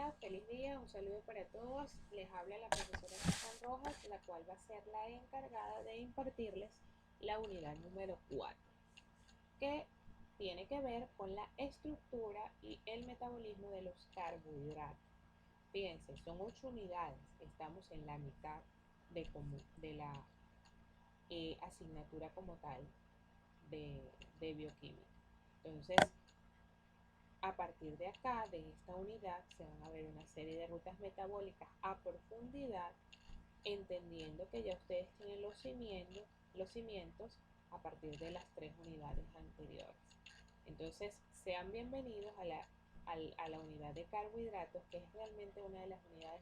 Hola, feliz día, un saludo para todos. Les habla la profesora Susan Rojas, la cual va a ser la encargada de impartirles la unidad número 4, que tiene que ver con la estructura y el metabolismo de los carbohidratos. Fíjense, son 8 unidades, estamos en la mitad de la asignatura como tal de bioquímica. Entonces, a partir de acá, de esta unidad, se van a ver una serie de rutas metabólicas a profundidad, entendiendo que ya ustedes tienen los cimientos a partir de las 3 unidades anteriores. Entonces, sean bienvenidos a la unidad de carbohidratos, que es realmente una de las unidades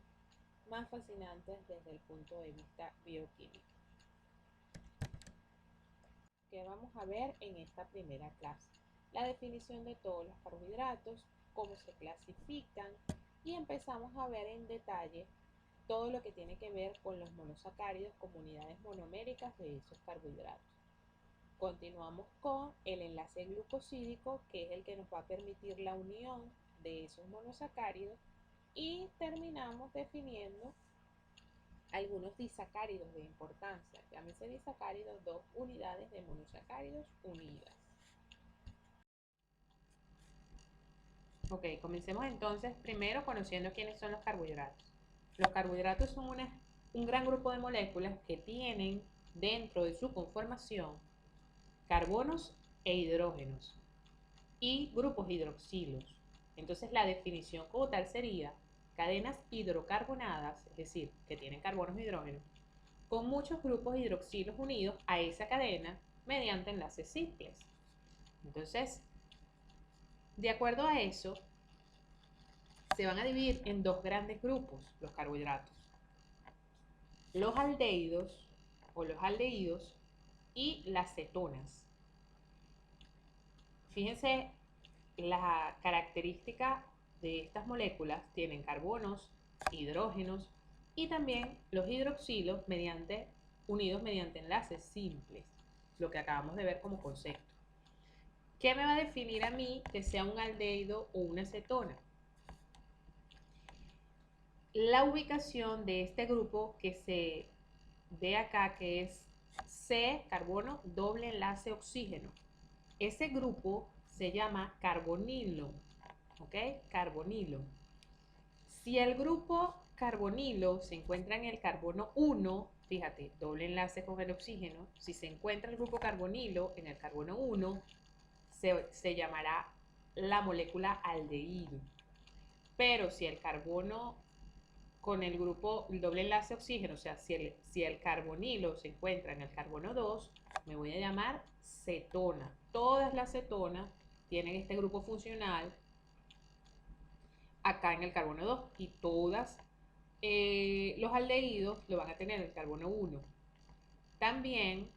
más fascinantes desde el punto de vista bioquímico. ¿Qué vamos a ver en esta primera clase? La definición de todos los carbohidratos, cómo se clasifican y empezamos a ver en detalle todo lo que tiene que ver con los monosacáridos como unidades monoméricas de esos carbohidratos. Continuamos con el enlace glucosídico, que es el que nos va a permitir la unión de esos monosacáridos, y terminamos definiendo algunos disacáridos de importancia. Llámese disacáridos, 2 unidades de monosacáridos unidas. Ok, comencemos entonces primero conociendo quiénes son los carbohidratos. Los carbohidratos son un gran grupo de moléculas que tienen dentro de su conformación carbonos e hidrógenos y grupos hidroxilos. Entonces la definición como tal sería cadenas hidrocarbonadas, es decir, que tienen carbonos e hidrógenos, con muchos grupos hidroxilos unidos a esa cadena mediante enlaces simples. Entonces, de acuerdo a eso, se van a dividir en 2 grandes grupos los carbohidratos: los aldehídos o los aldehídos y las cetonas. Fíjense la característica de estas moléculas: tienen carbonos, hidrógenos y también los hidroxilos unidos mediante enlaces simples, lo que acabamos de ver como concepto. ¿Qué me va a definir a mí que sea un aldehído o una cetona? La ubicación de este grupo que se ve acá, que es C, carbono, doble enlace oxígeno. Ese grupo se llama carbonilo, ¿ok? Carbonilo. Si el grupo carbonilo se encuentra en el carbono 1, fíjate, doble enlace con el oxígeno, si se encuentra el grupo carbonilo en el carbono 1, se llamará la molécula aldehído. Pero si el carbono con el grupo, el doble enlace oxígeno, o sea, si el carbonilo se encuentra en el carbono 2, me voy a llamar cetona. Todas las cetonas tienen este grupo funcional acá en el carbono 2 y todas los aldehídos lo van a tener en el carbono 1. También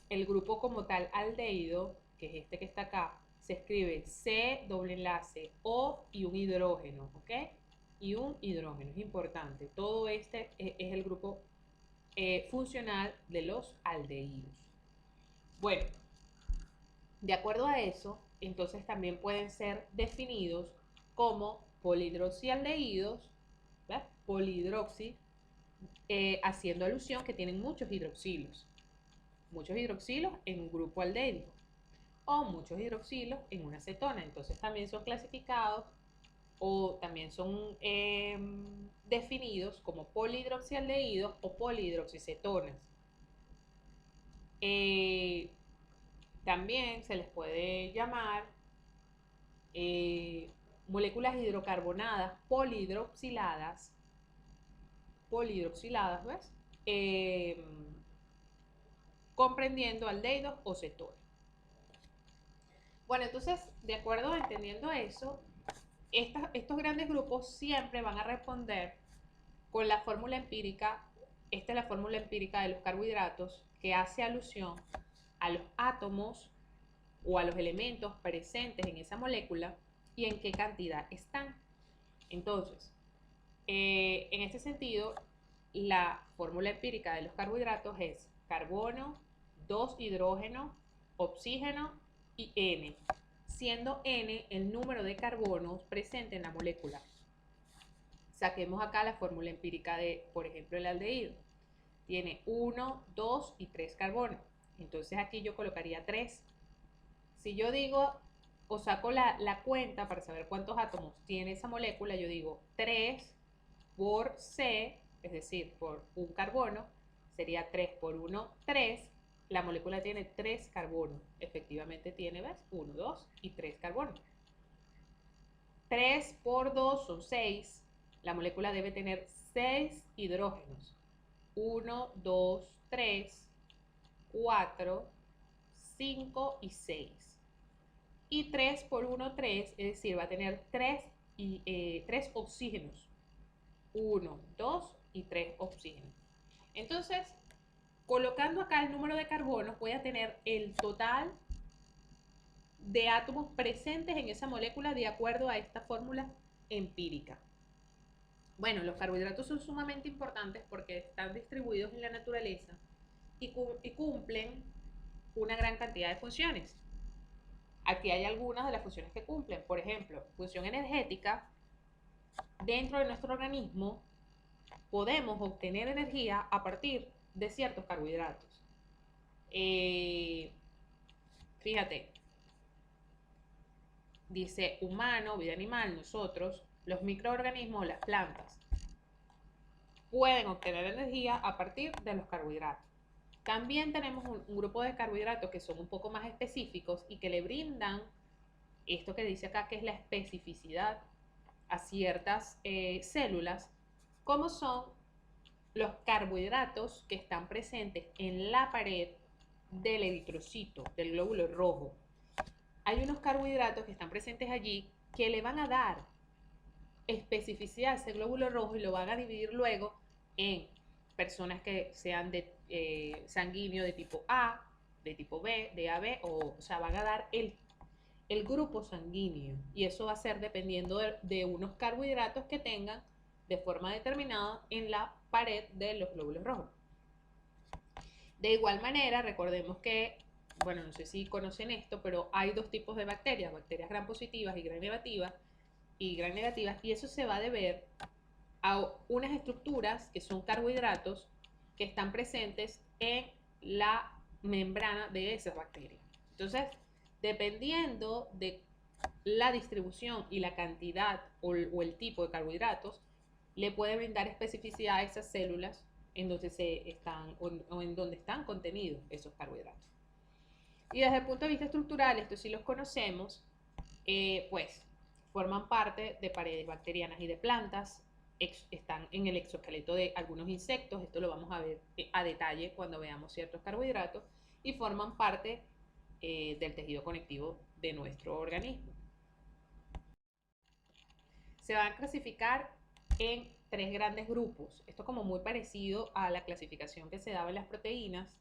el grupo como tal aldehído, que es este que está acá, se escribe C, doble enlace, O y un hidrógeno, ¿ok? Y un hidrógeno, es importante. Todo este es el grupo funcional de los aldehídos. Bueno, de acuerdo a eso, entonces también pueden ser definidos como polihidroxialdehídos, ¿verdad? Polihidroxi, haciendo alusión que tienen muchos hidroxilos en un grupo aldehído o muchos hidroxilos en una cetona. Entonces también son clasificados o también son definidos como polihidroxialdehídos o polihidroxicetonas. También se les puede llamar moléculas hidrocarbonadas polihidroxiladas, ¿ves? Comprendiendo aldehídos o cetonas. Bueno, entonces, de acuerdo, entendiendo eso, estos grandes grupos siempre van a responder con la fórmula empírica. Esta es la fórmula empírica de los carbohidratos, que hace alusión a los átomos o a los elementos presentes en esa molécula y en qué cantidad están. Entonces, en este sentido, la fórmula empírica de los carbohidratos es carbono, 2 hidrógeno, oxígeno y N, siendo N el número de carbonos presente en la molécula. Saquemos acá la fórmula empírica de, por ejemplo, el aldehído. Tiene 1, 2 y 3 carbonos. Entonces aquí yo colocaría 3. Si yo digo o saco la cuenta para saber cuántos átomos tiene esa molécula, yo digo 3 por C, es decir, por un carbono, sería 3 por 1, 3. La molécula tiene 3 carbonos. Efectivamente tiene, ¿ves? 1, 2 y 3 carbonos. 3 por 2 son 6. La molécula debe tener 6 hidrógenos. 1, 2, 3, 4, 5 y 6. Y 3 por 1, 3, es decir, va a tener 3 oxígenos. 1, 2 y 3 oxígenos. Entonces, colocando acá el número de carbonos, voy a tener el total de átomos presentes en esa molécula de acuerdo a esta fórmula empírica. Bueno, los carbohidratos son sumamente importantes porque están distribuidos en la naturaleza y cumplen una gran cantidad de funciones. Aquí hay algunas de las funciones que cumplen. Por ejemplo, función energética. Dentro de nuestro organismo podemos obtener energía a partir de ciertos carbohidratos. Fíjate, dice humano, vida animal, nosotros, los microorganismos, las plantas, pueden obtener energía a partir de los carbohidratos. También tenemos un grupo de carbohidratos que son un poco más específicos y que le brindan esto que dice acá, que es la especificidad a ciertas células, como son los carbohidratos que están presentes en la pared del eritrocito, del glóbulo rojo. Hay unos carbohidratos que están presentes allí que le van a dar especificidad a ese glóbulo rojo y lo van a dividir luego en personas que sean de sanguíneo de tipo A, de tipo B, de AB, o sea, van a dar el grupo sanguíneo y eso va a ser dependiendo de unos carbohidratos que tengan de forma determinada en la pared de los glóbulos rojos. De igual manera, recordemos que, bueno, no sé si conocen esto, pero hay dos tipos de bacterias gram positivas y gram negativas, y eso se va a deber a unas estructuras que son carbohidratos que están presentes en la membrana de esas bacterias. Entonces, dependiendo de la distribución y la cantidad o el tipo de carbohidratos, le puede brindar especificidad a esas células en donde están o en donde están contenidos esos carbohidratos. Y desde el punto de vista estructural, esto sí los conocemos, pues forman parte de paredes bacterianas y de plantas, están en el exoesqueleto de algunos insectos, esto lo vamos a ver a detalle cuando veamos ciertos carbohidratos, y forman parte del tejido conectivo de nuestro organismo. Se van a clasificar en 3 grandes grupos. Esto como muy parecido a la clasificación que se daba en las proteínas.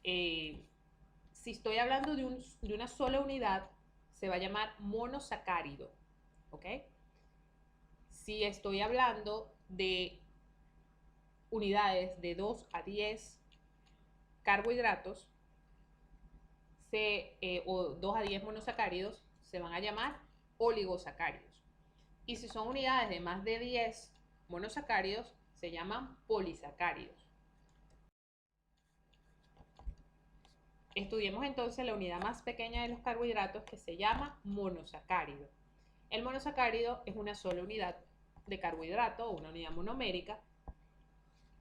Si estoy hablando de una sola unidad, se va a llamar monosacárido. ¿Ok? Si estoy hablando de unidades de 2 a 10 carbohidratos, o 2 a 10 monosacáridos, se van a llamar oligosacáridos. Y si son unidades de más de 10 monosacáridos, se llaman polisacáridos. Estudiemos entonces la unidad más pequeña de los carbohidratos, que se llama monosacárido. El monosacárido es una sola unidad de carbohidrato, o una unidad monomérica,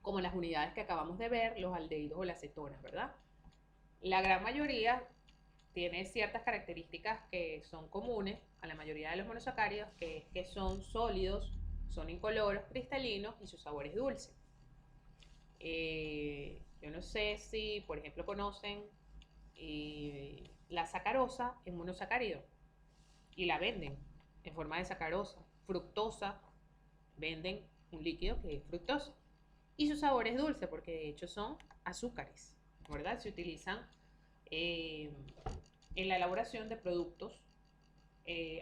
como las unidades que acabamos de ver, los aldehídos o las cetonas, ¿verdad? La gran mayoría tiene ciertas características que son comunes a la mayoría de los monosacáridos, que es que son sólidos, son incoloros, cristalinos y su sabor es dulce. Yo no sé si, por ejemplo, conocen la sacarosa es monosacárido y la venden en forma de sacarosa. Fructosa, venden un líquido que es fructosa. Y su sabor es dulce porque de hecho son azúcares, ¿verdad? Se utilizan en la elaboración de productos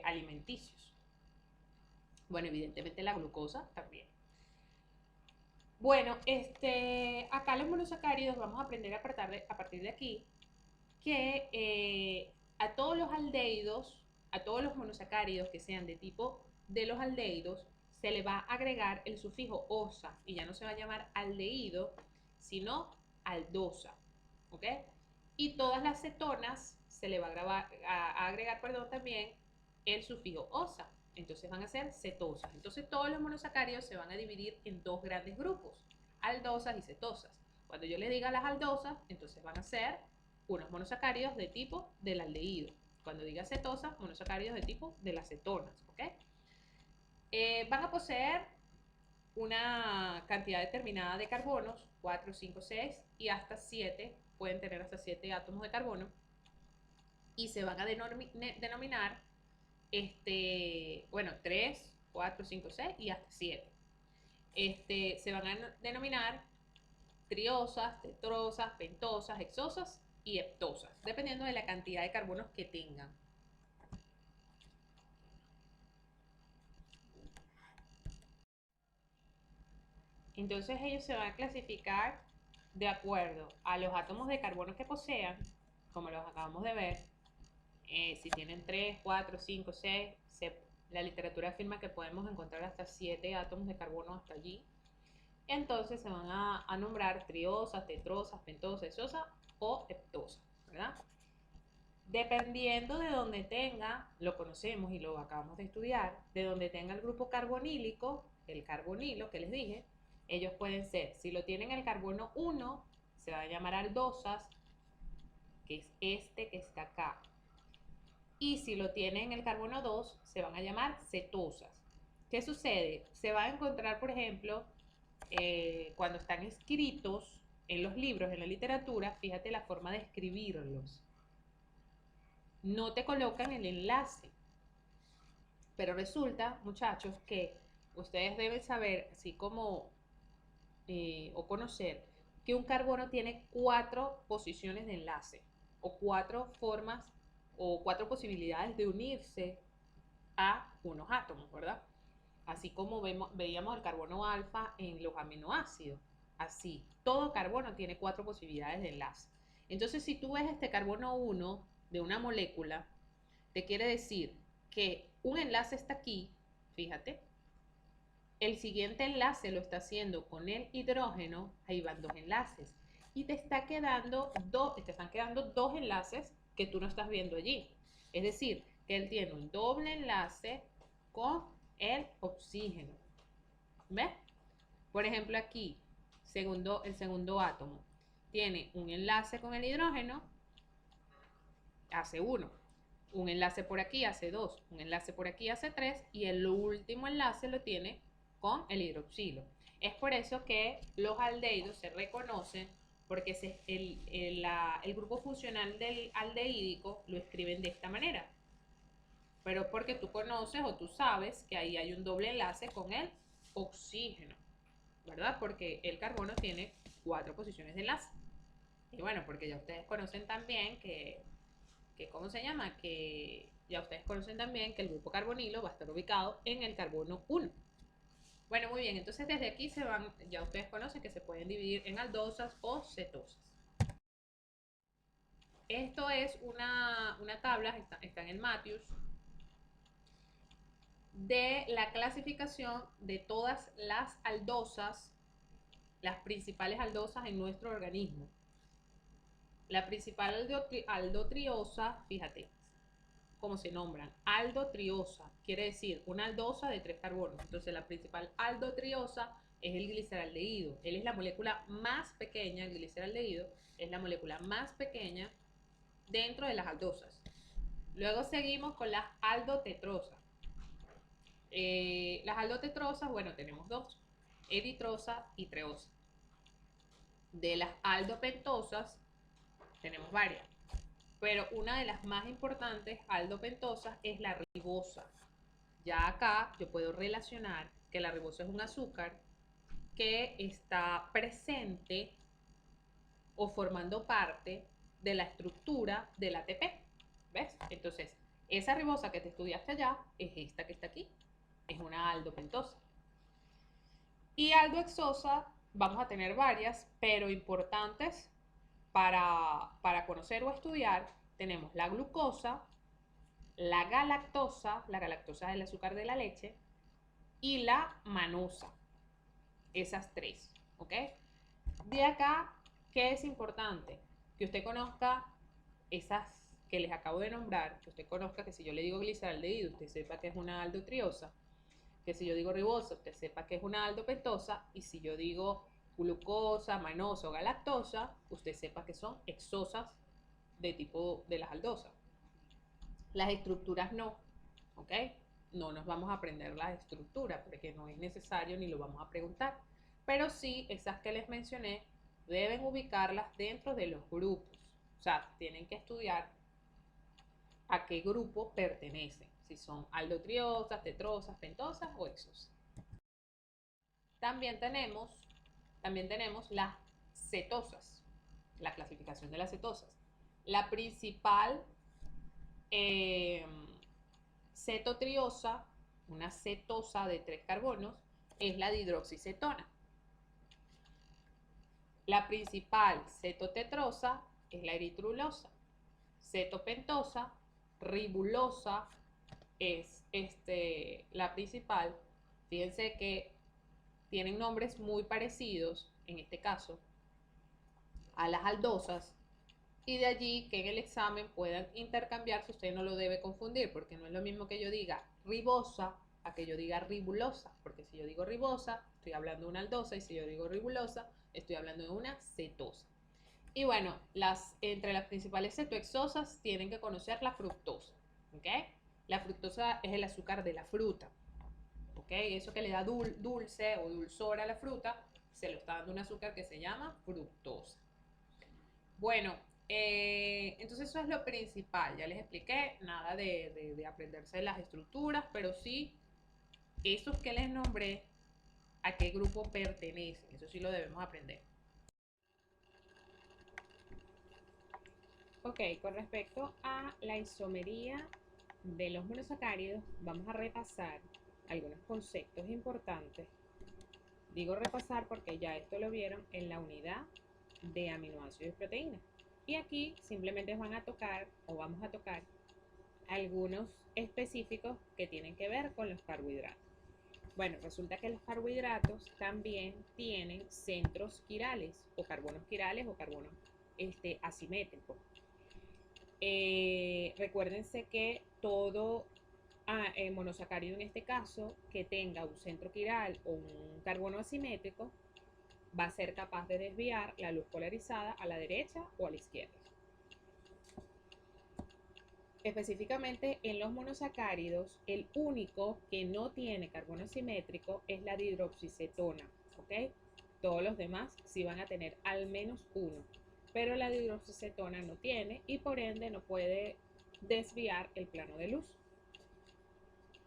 alimenticios. Bueno, evidentemente la glucosa también. Bueno, acá los monosacáridos vamos a aprender a partir de aquí que a todos los aldehídos, a todos los monosacáridos que sean de tipo de los aldehídos, se le va a agregar el sufijo osa y ya no se va a llamar aldehído, sino aldosa, ¿ok? Y todas las cetonas se le va a agregar, perdón, también el sufijo osa. Entonces van a ser cetosas. Entonces todos los monosacáridos se van a dividir en dos grandes grupos, aldosas y cetosas. Cuando yo les diga las aldosas, entonces van a ser unos monosacáridos de tipo del aldehído. Cuando diga cetosas, monosacáridos de tipo de las cetonas, ¿ok? Van a poseer una cantidad determinada de carbonos, 4, 5, 6 y hasta 7, pueden tener hasta 7 átomos de carbono, y se van a denominar, bueno, 3, 4, 5, 6 y hasta 7. Se van a denominar triosas, tetrosas, pentosas, hexosas y heptosas, dependiendo de la cantidad de carbonos que tengan. Entonces ellos se van a clasificar de acuerdo a los átomos de carbono que posean, como los acabamos de ver. Si tienen 3, 4, 5, 6, la literatura afirma que podemos encontrar hasta 7 átomos de carbono hasta allí. Entonces se van a nombrar triosas, tetrosas, pentosas, hexosas o heptosas, ¿verdad? Dependiendo de donde tenga, lo conocemos y lo acabamos de estudiar, de donde tenga el grupo carbonílico, el carbonilo que les dije, ellos pueden ser, si lo tienen el carbono 1, se va a llamar aldosas, que es este que está acá. Y si lo tienen el carbono 2, se van a llamar cetosas. ¿Qué sucede? Se va a encontrar, por ejemplo, cuando están escritos en los libros, en la literatura, fíjate la forma de escribirlos. No te colocan el enlace. Pero resulta, muchachos, que ustedes deben saber, así como, o conocer, que un carbono tiene 4 posiciones de enlace, o 4 formas, o 4 posibilidades de unirse a unos átomos, ¿verdad? Así como veíamos el carbono alfa en los aminoácidos. Así, todo carbono tiene 4 posibilidades de enlace. Entonces, si tú ves este carbono 1 de una molécula, te quiere decir que un enlace está aquí, fíjate, el siguiente enlace lo está haciendo con el hidrógeno, ahí van 2 enlaces, y te están quedando dos enlaces que tú no estás viendo allí. Es decir, que él tiene un doble enlace con el oxígeno. ¿Ves? Por ejemplo, aquí, el segundo átomo tiene un enlace con el hidrógeno, hace 1. Un enlace por aquí hace 2, un enlace por aquí hace 3 y el último enlace lo tiene con el hidroxilo. Es por eso que los aldehídos se reconocen porque el grupo funcional del aldehídico lo escriben de esta manera. Pero porque tú conoces o tú sabes que ahí hay un doble enlace con el oxígeno, ¿verdad? Porque el carbono tiene 4 posiciones de enlace. Y bueno, porque ya ustedes conocen también ¿cómo se llama? Que ya ustedes conocen también que el grupo carbonilo va a estar ubicado en el carbono 1. Bueno, muy bien, entonces desde aquí ya ustedes conocen que se pueden dividir en aldosas o cetosas. Esto es una tabla, está en el Matthews, de la clasificación de todas las aldosas, las principales aldosas en nuestro organismo. La principal aldotriosa, fíjate, como se nombran, aldotriosa, quiere decir una aldosa de 3 carbonos. Entonces la principal aldotriosa es el gliceraldehído. Él es la molécula más pequeña, el gliceraldehído es la molécula más pequeña dentro de las aldosas. Luego seguimos con las aldotetrosas. Las aldotetrosas, bueno, tenemos 2, eritrosa y treosa. De las aldopentosas tenemos varias, pero una de las más importantes aldopentosas es la ribosa. Ya acá yo puedo relacionar que la ribosa es un azúcar que está presente o formando parte de la estructura del ATP. ¿Ves? Entonces, esa ribosa que te estudiaste allá es esta que está aquí. Es una aldopentosa. Y aldohexosa vamos a tener varias, pero importantes para conocer o estudiar. Tenemos la glucosa, la galactosa es el azúcar de la leche, y la manosa. Esas tres, ¿ok? De acá, ¿qué es importante? Que usted conozca esas que les acabo de nombrar, que usted conozca que si yo le digo gliceraldehído, usted sepa que es una aldotriosa, que si yo digo ribosa, usted sepa que es una aldopentosa, y si yo digo glucosa, manosa o galactosa, usted sepa que son hexosas de tipo de las aldosas. Las estructuras no, ¿ok? No nos vamos a aprender las estructuras porque no es necesario ni lo vamos a preguntar. Pero sí, esas que les mencioné, deben ubicarlas dentro de los grupos. O sea, tienen que estudiar a qué grupo pertenecen, si son aldotriosas, tetrosas, pentosas o exosas. También tenemos, también tenemos las cetosas, la clasificación de las cetosas. La principal eh, cetotriosa, una cetosa de 3 carbonos, es la dihidroxicetona. La principal cetotetrosa es la eritrulosa. Cetopentosa, ribulosa es la principal. Fíjense que tienen nombres muy parecidos, en este caso, a las aldosas, y de allí que en el examen puedan intercambiarse. Usted no lo debe confundir, porque no es lo mismo que yo diga ribosa a que yo diga ribulosa, porque si yo digo ribosa, estoy hablando de una aldosa, y si yo digo ribulosa, estoy hablando de una cetosa. Y bueno, entre las principales cetoexosas tienen que conocer la fructosa, ¿ok? La fructosa es el azúcar de la fruta, ¿ok? Eso que le da dulce o dulzor a la fruta, se lo está dando un azúcar que se llama fructosa. Bueno, entonces eso es lo principal. Ya les expliqué, nada de aprenderse las estructuras, pero sí esos que les nombré, a qué grupo pertenecen. Eso sí lo debemos aprender. Ok, con respecto a la isomería de los monosacáridos, vamos a repasar algunos conceptos importantes. Digo repasar porque ya esto lo vieron en la unidad de aminoácidos y proteínas. Y aquí simplemente van a tocar o vamos a tocar algunos específicos que tienen que ver con los carbohidratos. Bueno, resulta que los carbohidratos también tienen centros quirales o carbonos asimétricos. Recuérdense que todo monosacárido en este caso que tenga un centro quiral o un carbono asimétrico va a ser capaz de desviar la luz polarizada a la derecha o a la izquierda. Específicamente en los monosacáridos, el único que no tiene carbono asimétrico es la dihidroxicetona, ¿ok? Todos los demás sí van a tener al menos uno, pero la dihidroxicetona no tiene y por ende no puede desviar el plano de luz.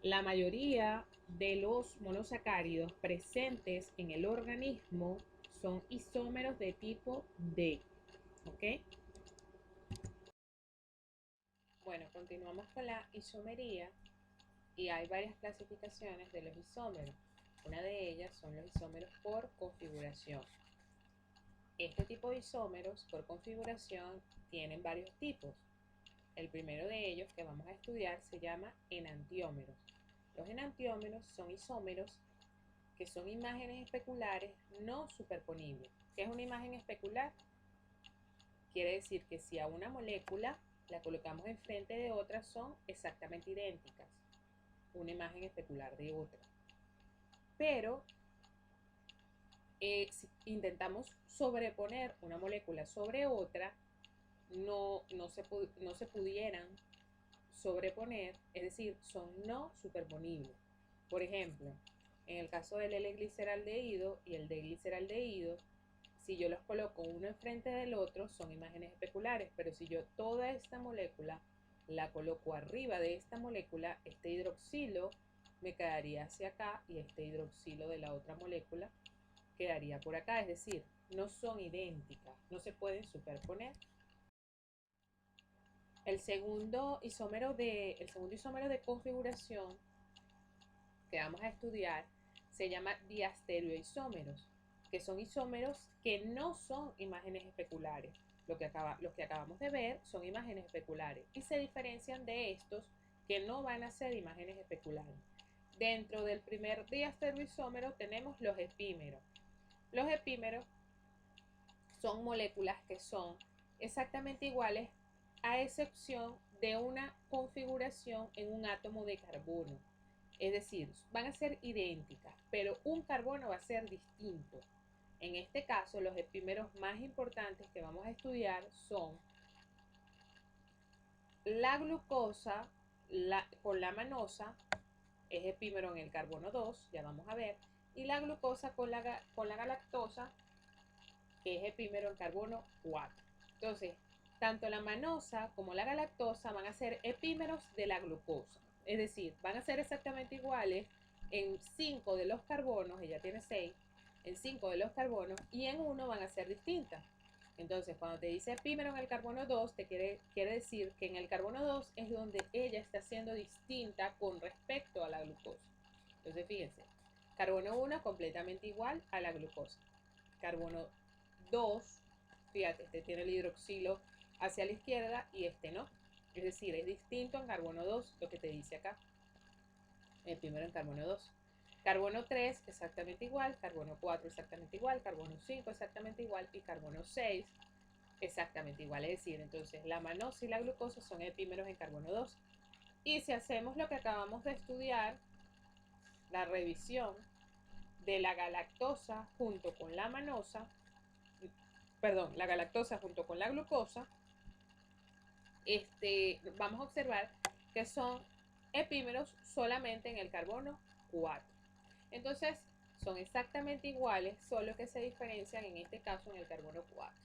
La mayoría de los monosacáridos presentes en el organismo son isómeros de tipo D, ¿ok? Bueno, continuamos con la isomería y hay varias clasificaciones de los isómeros. Una de ellas son los isómeros por configuración. Este tipo de isómeros por configuración tienen varios tipos. El primero de ellos que vamos a estudiar se llama enantiómeros. Los enantiómeros son isómeros que son imágenes especulares no superponibles. ¿Qué es una imagen especular? Quiere decir que si a una molécula la colocamos enfrente de otra son exactamente idénticas. Una imagen especular de otra. Pero si intentamos sobreponer una molécula sobre otra, no se pudieran sobreponer, es decir, son no superponibles. Por ejemplo, en el caso del L-gliceraldehído y el D-gliceraldehído, si yo los coloco uno enfrente del otro, son imágenes especulares, pero si yo toda esta molécula la coloco arriba de esta molécula, este hidroxilo me quedaría hacia acá y este hidroxilo de la otra molécula quedaría por acá, es decir, no son idénticas, no se pueden superponer. El segundo isómero de configuración que vamos a estudiar se llama diastereoisómeros, que son isómeros que no son imágenes especulares. Los que acabamos de ver son imágenes especulares y se diferencian de estos que no van a ser imágenes especulares. dentro del primer diastereoisómero tenemos los epímeros. Los epímeros son moléculas que son exactamente iguales a excepción de una configuración en un átomo de carbono. Es decir, van a ser idénticas, pero un carbono va a ser distinto. En este caso, los epímeros más importantes que vamos a estudiar son la glucosa con la manosa, es epímero en el carbono 2, ya vamos a ver, y la glucosa con la galactosa, que es epímero en carbono 4. Entonces, tanto la manosa como la galactosa van a ser epímeros de la glucosa. Es decir, van a ser exactamente iguales en 5 de los carbonos, ella tiene 6, en 5 de los carbonos, y en 1 van a ser distintas. Entonces, cuando te dice epímero en el carbono 2, te quiere decir que en el carbono 2 es donde ella está siendo distinta con respecto a la glucosa. Entonces, fíjense, carbono 1 completamente igual a la glucosa. Carbono 2, fíjate, este tiene el hidroxilo hacia la izquierda y este no. Es decir, es distinto en carbono 2, lo que te dice acá. El primero en carbono 2. Carbono 3 exactamente igual, carbono 4 exactamente igual, carbono 5 exactamente igual y carbono 6 exactamente igual. Es decir, entonces la manosa y la glucosa son epímeros en carbono 2. Y si hacemos lo que acabamos de estudiar, la revisión de la galactosa junto con la manosa, perdón, la galactosa junto con la glucosa, vamos a observar que son epímeros solamente en el carbono 4. Entonces, son exactamente iguales, solo que se diferencian en este caso en el carbono 4.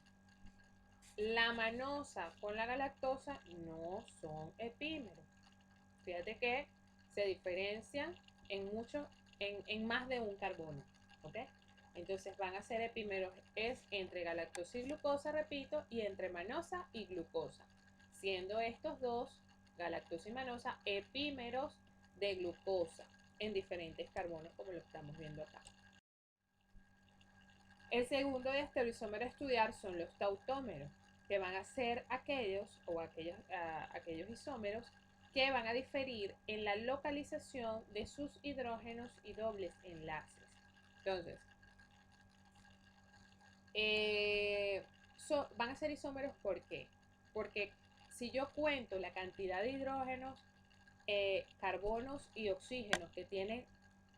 La manosa con la galactosa no son epímeros. Fíjate que se diferencian en más de un carbono. ¿Ok? Entonces van a ser epímeros es entre galactosa y glucosa, repito, y entre manosa y glucosa, siendo estos dos, galactosa y manosa, epímeros de glucosa en diferentes carbonos, como lo estamos viendo acá. El segundo estereoisómero a estudiar son los tautómeros, que van a ser aquellos isómeros que van a diferir en la localización de sus hidrógenos y dobles enlaces. Entonces, van a ser isómeros, ¿por qué? Porque si yo cuento la cantidad de hidrógenos, carbonos y oxígenos que tienen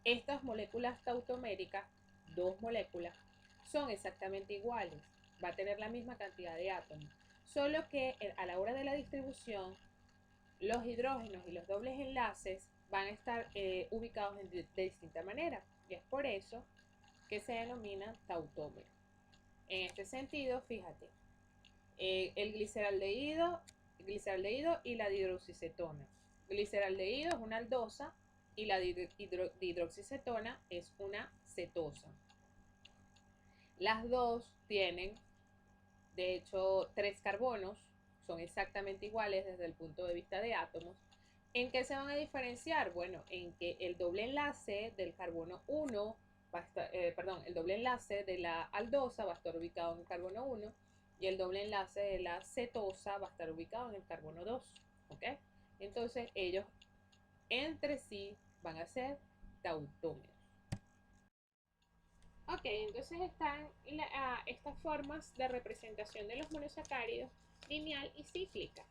estas moléculas tautoméricas, dos moléculas, son exactamente iguales. Va a tener la misma cantidad de átomos. Solo que a la hora de la distribución, los hidrógenos y los dobles enlaces van a estar ubicados de distinta manera. Y es por eso que se denominan tautómeros. En este sentido, fíjate, el gliceraldehído y la dihidroxicetona. Gliceraldehído es una aldosa y la dihidroxicetona es una cetosa. Las dos tienen, de hecho, 3 carbonos, son exactamente iguales desde el punto de vista de átomos. ¿En qué se van a diferenciar? Bueno, en que el doble enlace del carbono 1 va a estar, el doble enlace de la aldosa va a estar ubicado en el carbono 1 y el doble enlace de la cetosa va a estar ubicado en el carbono 2. ¿Ok? Entonces ellos entre sí van a ser tautómeros. Ok, entonces están estas formas de representación de los monosacáridos, lineal y cíclica.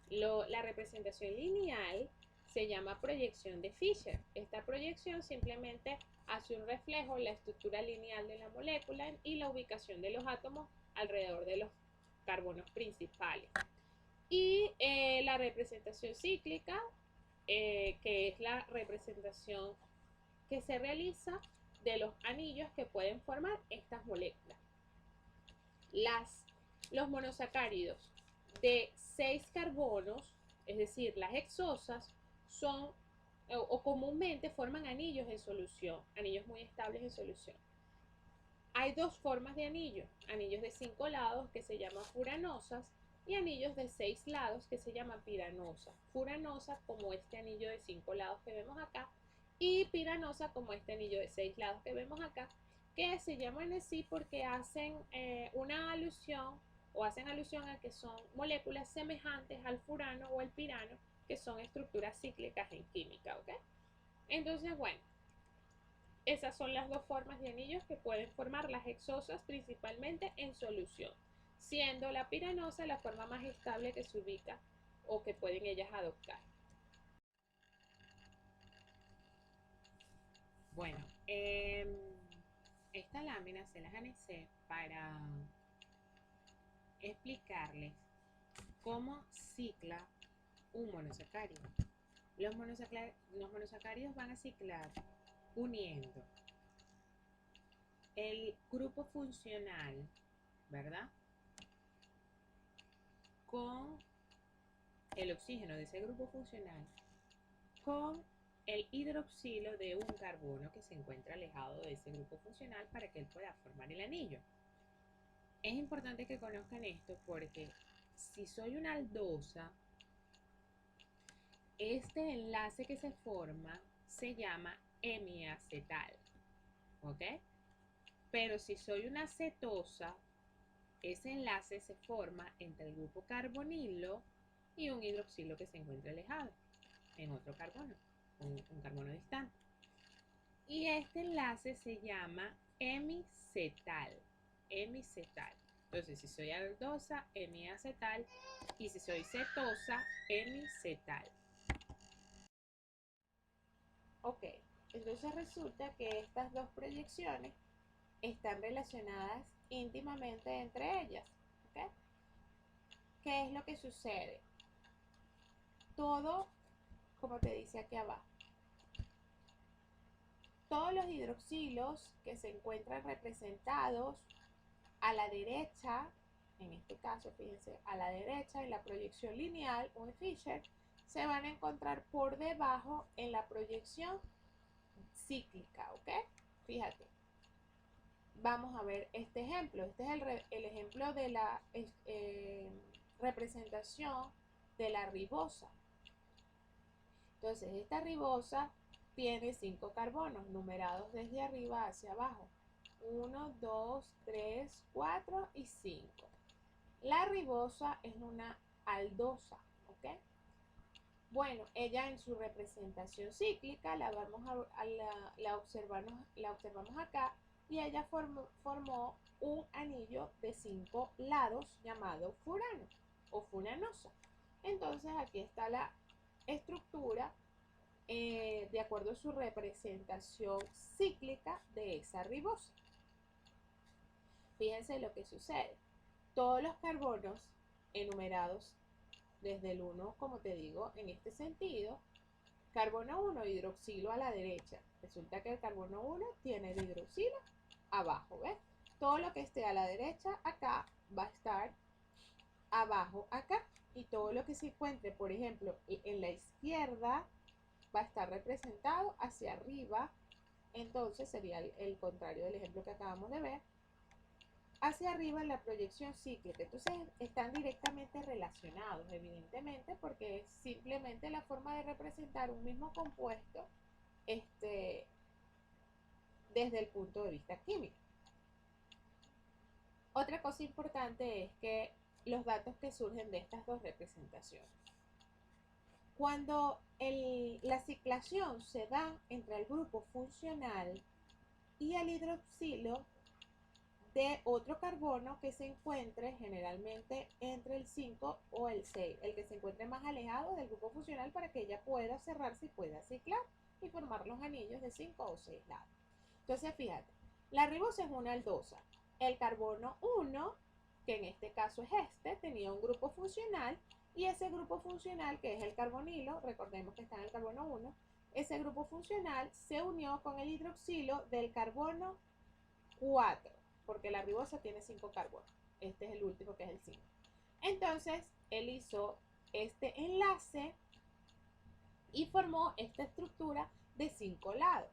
La representación lineal se llama proyección de Fischer. Esta proyección simplemente hace un reflejo en la estructura lineal de la molécula y la ubicación de los átomos alrededor de los carbonos principales. Y la representación cíclica, que es la representación que se realiza de los anillos que pueden formar estas moléculas. Los monosacáridos de 6 carbonos, es decir, las hexosas, son o comúnmente forman anillos en solución, anillos muy estables en solución. Hay dos formas de anillos, anillos de 5 lados que se llaman furanosas y anillos de 6 lados que se llaman piranosas. Furanosa como este anillo de 5 lados que vemos acá y piranosa como este anillo de 6 lados que vemos acá, que se llaman así porque hacen una alusión o hacen alusión a que son moléculas semejantes al furano o al pirano, que son estructuras cíclicas en química, ¿ok? Entonces, bueno, esas son las dos formas de anillos que pueden formar las hexosas principalmente en solución, siendo la piranosa la forma más estable que se ubica o que pueden ellas adoptar. Bueno, esta lámina se las anexé para explicarles cómo cicla un monosacárido. Los monosacáridos van a ciclar uniendo el grupo funcional, ¿verdad? Con el oxígeno de ese grupo funcional, con el hidroxilo de un carbono que se encuentra alejado de ese grupo funcional para que él pueda formar el anillo. Es importante que conozcan esto porque si soy una aldosa, este enlace que se forma se llama hemiacetal, ¿ok? Pero si soy una cetosa, ese enlace se forma entre el grupo carbonilo y un hidroxilo que se encuentra alejado en otro carbono, un carbono distante. Y este enlace se llama hemicetal. Hemicetal. Entonces, si soy aldosa, hemiacetal, y si soy cetosa, hemicetal. Ok, entonces resulta que estas dos proyecciones están relacionadas íntimamente entre ellas. ¿Okay? ¿Qué es lo que sucede? Todo, como te dice aquí abajo, todos los hidroxilos que se encuentran representados a la derecha, en este caso, fíjense, a la derecha en la proyección lineal o en Fisher, se van a encontrar por debajo en la proyección cíclica, ¿ok? Fíjate. Vamos a ver este ejemplo. Este es el ejemplo de la representación de la ribosa. Entonces, esta ribosa tiene 5 carbonos numerados desde arriba hacia abajo. 1, 2, 3, 4 y 5. La ribosa es una aldosa, ¿ok? Bueno, ella en su representación cíclica la observamos acá y ella formó un anillo de 5 lados llamado furano o furanosa. Entonces aquí está la estructura de acuerdo a su representación cíclica de esa ribosa. Fíjense lo que sucede. Todos los carbonos enumerados desde el 1, como te digo, en este sentido, carbono 1, hidroxilo a la derecha. Resulta que el carbono 1 tiene el hidroxilo abajo, ¿ves? Todo lo que esté a la derecha acá va a estar abajo acá. Y todo lo que se encuentre, por ejemplo, en la izquierda va a estar representado hacia arriba. Entonces sería el contrario del ejemplo que acabamos de ver. Hacia arriba en la proyección cíclica. Entonces están directamente relacionados, evidentemente, porque es simplemente la forma de representar un mismo compuesto desde el punto de vista químico. Otra cosa importante es que los datos que surgen de estas dos representaciones. Cuando la ciclación se da entre el grupo funcional y el hidroxilo de otro carbono que se encuentre generalmente entre el 5 o el 6, el que se encuentre más alejado del grupo funcional para que ella pueda cerrarse y pueda ciclar y formar los anillos de 5 o 6 lados. Entonces, fíjate, la ribosa es una aldosa. El carbono 1, que en este caso es tenía un grupo funcional y ese grupo funcional, que es el carbonilo, recordemos que está en el carbono 1, ese grupo funcional se unió con el hidroxilo del carbono 4, porque la ribosa tiene 5 carbonos. Este es el último, que es el 5. Entonces, él hizo este enlace y formó esta estructura de 5 lados.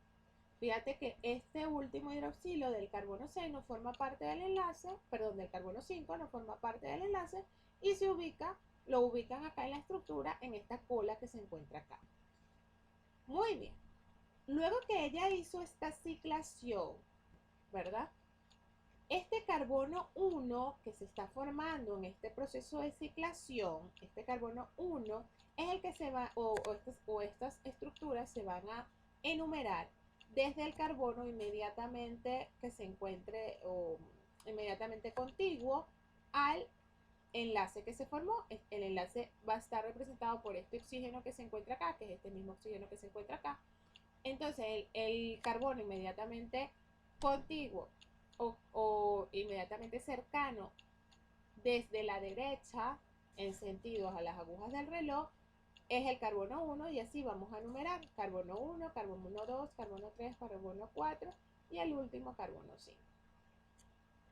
Fíjate que este último hidroxilo del carbono 6 no forma parte del enlace, perdón, del carbono 5 no forma parte del enlace y lo ubican acá en la estructura, en esta cola que se encuentra acá. Muy bien. Luego que ella hizo esta ciclación, ¿verdad? Este carbono 1 que se está formando en este proceso de ciclación, este carbono 1 es el que se va, o estas estructuras se van a enumerar desde el carbono inmediatamente que se encuentre o inmediatamente contiguo al enlace que se formó. El enlace va a estar representado por este oxígeno que se encuentra acá, que es este mismo oxígeno que se encuentra acá. Entonces el carbono inmediatamente contiguo o inmediatamente cercano desde la derecha en sentido a las agujas del reloj es el carbono 1 y así vamos a numerar carbono 1, carbono 2, carbono 3, carbono 4 y el último carbono 5.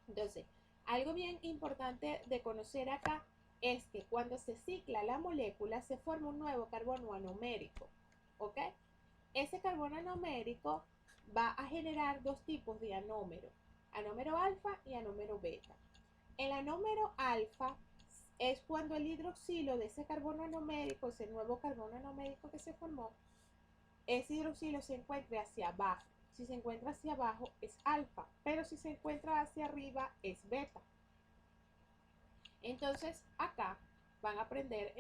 Entonces, algo bien importante de conocer acá es que cuando se cicla la molécula se forma un nuevo carbono anomérico, ¿ok? Ese carbono anomérico va a generar dos tipos de anómero, anómero alfa y anómero beta. El anómero alfa es cuando el hidroxilo de ese carbono anomérico, ese nuevo carbono anomérico que se formó, ese hidroxilo se encuentra hacia abajo. Si se encuentra hacia abajo es alfa, pero si se encuentra hacia arriba es beta. Entonces acá van a aprender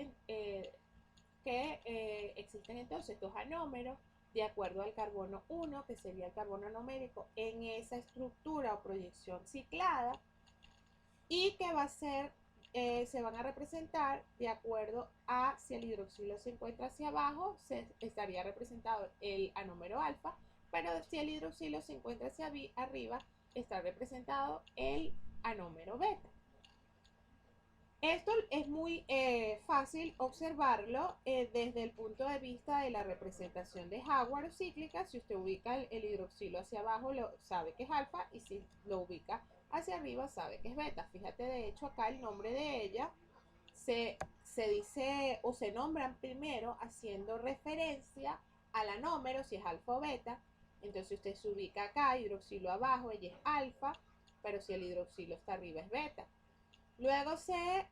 que existen entonces dos anómeros de acuerdo al carbono 1, que sería el carbono anomérico en esa estructura o proyección ciclada, y que va a ser, se van a representar de acuerdo a si el hidroxilo se encuentra hacia abajo, se estaría representado el anómero alfa, pero si el hidroxilo se encuentra hacia arriba, está representado el anómero beta. Esto es muy fácil observarlo desde el punto de vista de la representación de Howard o cíclica. Si usted ubica el hidroxilo hacia abajo, sabe que es alfa, y si lo ubica hacia arriba, sabe que es beta. Fíjate, de hecho, acá el nombre de ella se dice o se nombran primero haciendo referencia al anómero, si es alfa o beta. Entonces usted se ubica acá, hidroxilo abajo, ella es alfa, pero si el hidroxilo está arriba es beta. Luego se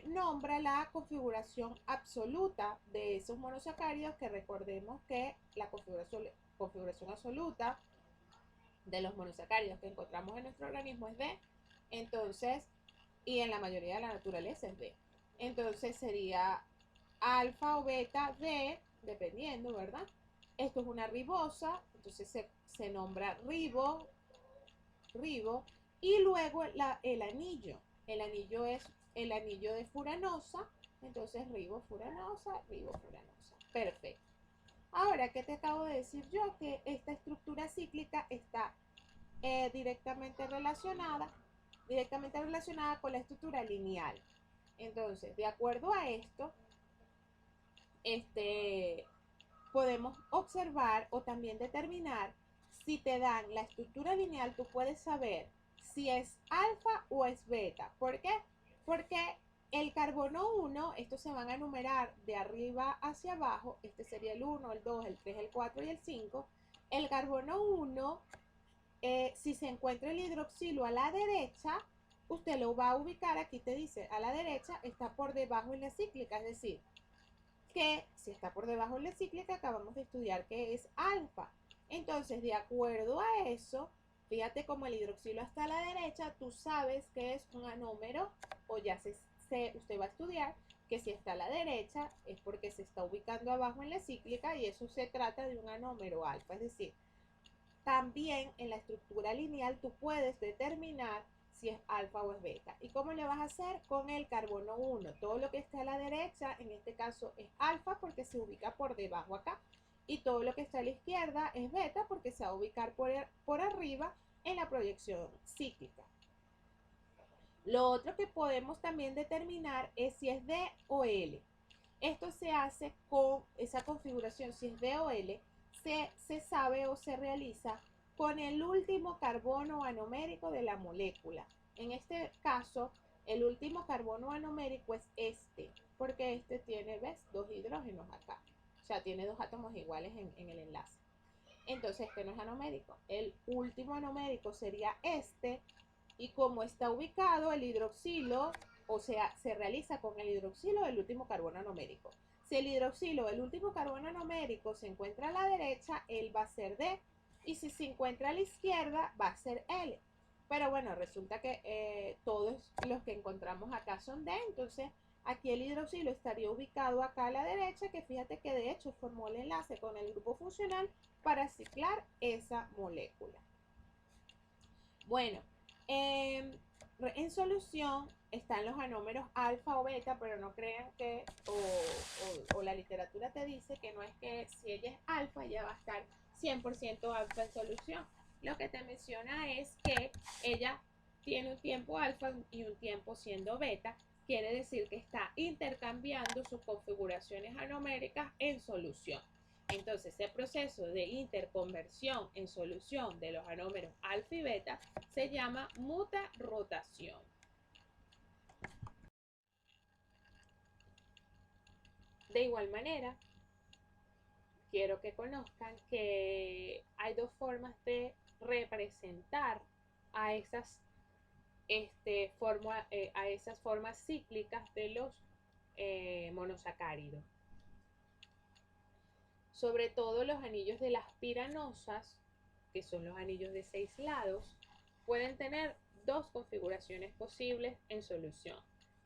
nombra la configuración absoluta de esos monosacáridos, que recordemos que la configuración absoluta de los monosacáridos que encontramos en nuestro organismo es D, entonces, y en la mayoría de la naturaleza es D. Entonces sería alfa o beta D, dependiendo, ¿verdad? Esto es una ribosa, entonces se nombra ribo, y luego el anillo. El anillo es el anillo de furanosa, entonces ribofuranosa. Perfecto. Ahora, ¿qué te acabo de decir yo? Que esta estructura cíclica está directamente relacionada con la estructura lineal. Entonces, de acuerdo a esto, podemos observar o también determinar si te dan la estructura lineal, tú puedes saber si es alfa o es beta. ¿Por qué? Porque el carbono 1, estos se van a enumerar de arriba hacia abajo, este sería el 1, el 2, el 3, el 4 y el 5. El carbono 1, si se encuentra el hidroxilo a la derecha, usted lo va a ubicar, aquí te dice, a la derecha está por debajo en la cíclica, es decir, que si está por debajo de la cíclica, acabamos de estudiar que es alfa. Entonces, de acuerdo a eso, fíjate como el hidroxilo está a la derecha, tú sabes que es un anómero, o ya usted va a estudiar que si está a la derecha es porque se está ubicando abajo en la cíclica y eso se trata de un anómero alfa. Es decir, también en la estructura lineal tú puedes determinar si es alfa o es beta. ¿Y cómo le vas a hacer? Con el carbono 1. Todo lo que esté a la derecha, en este caso es alfa porque se ubica por debajo acá. Y todo lo que está a la izquierda es beta porque se va a ubicar por arriba en la proyección cíclica. Lo otro que podemos también determinar es si es D o L. Esto se hace con esa configuración, si es D o L, se sabe o se realiza con el último carbono anomérico de la molécula. En este caso, el último carbono anomérico es este, porque este tiene, ¿ves? Dos hidrógenos acá. O sea, tiene dos átomos iguales en el enlace. Entonces, este no es anomérico. El último anomérico sería este, y como está ubicado el hidroxilo, o sea, se realiza con el hidroxilo del último carbono anomérico. Si el hidroxilo del último carbono anomérico se encuentra a la derecha, él va a ser D, y si se encuentra a la izquierda, va a ser L. Pero bueno, resulta que todos los que encontramos acá son D, entonces Aquí el hidroxilo estaría ubicado acá a la derecha, que fíjate que de hecho formó el enlace con el grupo funcional para ciclar esa molécula. Bueno, en solución están los anómeros alfa o beta, pero no crean que, o la literatura te dice que no es que si ella es alfa, ya va a estar 100% alfa en solución. Lo que te menciona es que ella tiene un tiempo alfa y un tiempo siendo beta, quiere decir que está intercambiando sus configuraciones anoméricas en solución. Entonces, ese proceso de interconversión en solución de los anómeros alfa y beta se llama mutarrotación. De igual manera, quiero que conozcan que hay dos formas de representar a esas, a esas formas cíclicas de los monosacáridos. Sobre todo los anillos de las piranosas, que son los anillos de 6 lados, pueden tener dos configuraciones posibles en solución.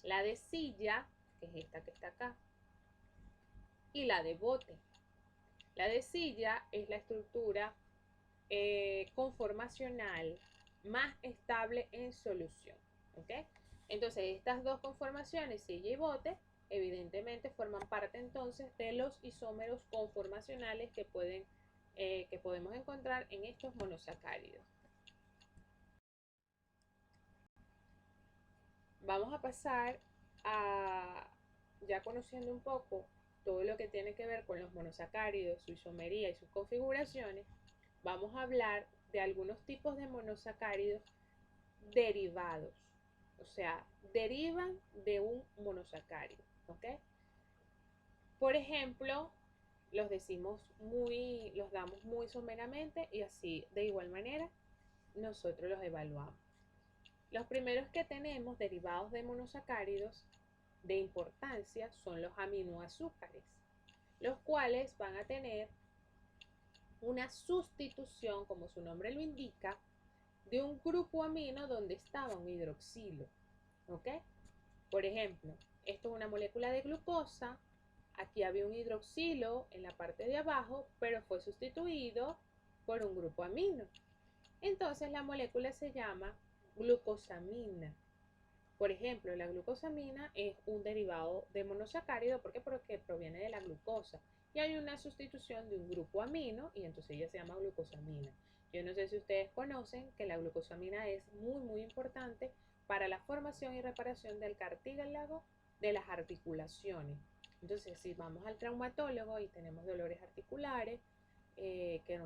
La de silla, que es esta que está acá, y la de bote. La de silla es la estructura conformacional más estable en solución. ¿Okay? Entonces, estas dos conformaciones, silla y bote, evidentemente forman parte entonces de los isómeros conformacionales que podemos encontrar en estos monosacáridos. Vamos a pasar a, ya conociendo un poco todo lo que tiene que ver con los monosacáridos, su isomería y sus configuraciones, vamos a hablar de algunos tipos de monosacáridos derivados. O sea, derivan de un monosacárido. ¿Ok? Por ejemplo, los damos muy someramente y así de igual manera nosotros los evaluamos. Los primeros que tenemos derivados de monosacáridos de importancia son los aminoazúcares, los cuales van a tener una sustitución, como su nombre lo indica, de un grupo amino donde estaba un hidroxilo. ¿Ok? Por ejemplo, esto es una molécula de glucosa, aquí había un hidroxilo en la parte de abajo, pero fue sustituido por un grupo amino. Entonces la molécula se llama glucosamina. Por ejemplo, la glucosamina es un derivado de monosacárido porque proviene de la glucosa y hay una sustitución de un grupo amino y entonces ella se llama glucosamina. Yo no sé si ustedes conocen que la glucosamina es muy importante para la formación y reparación del cartílago de las articulaciones. Entonces, si vamos al traumatólogo y tenemos dolores articulares que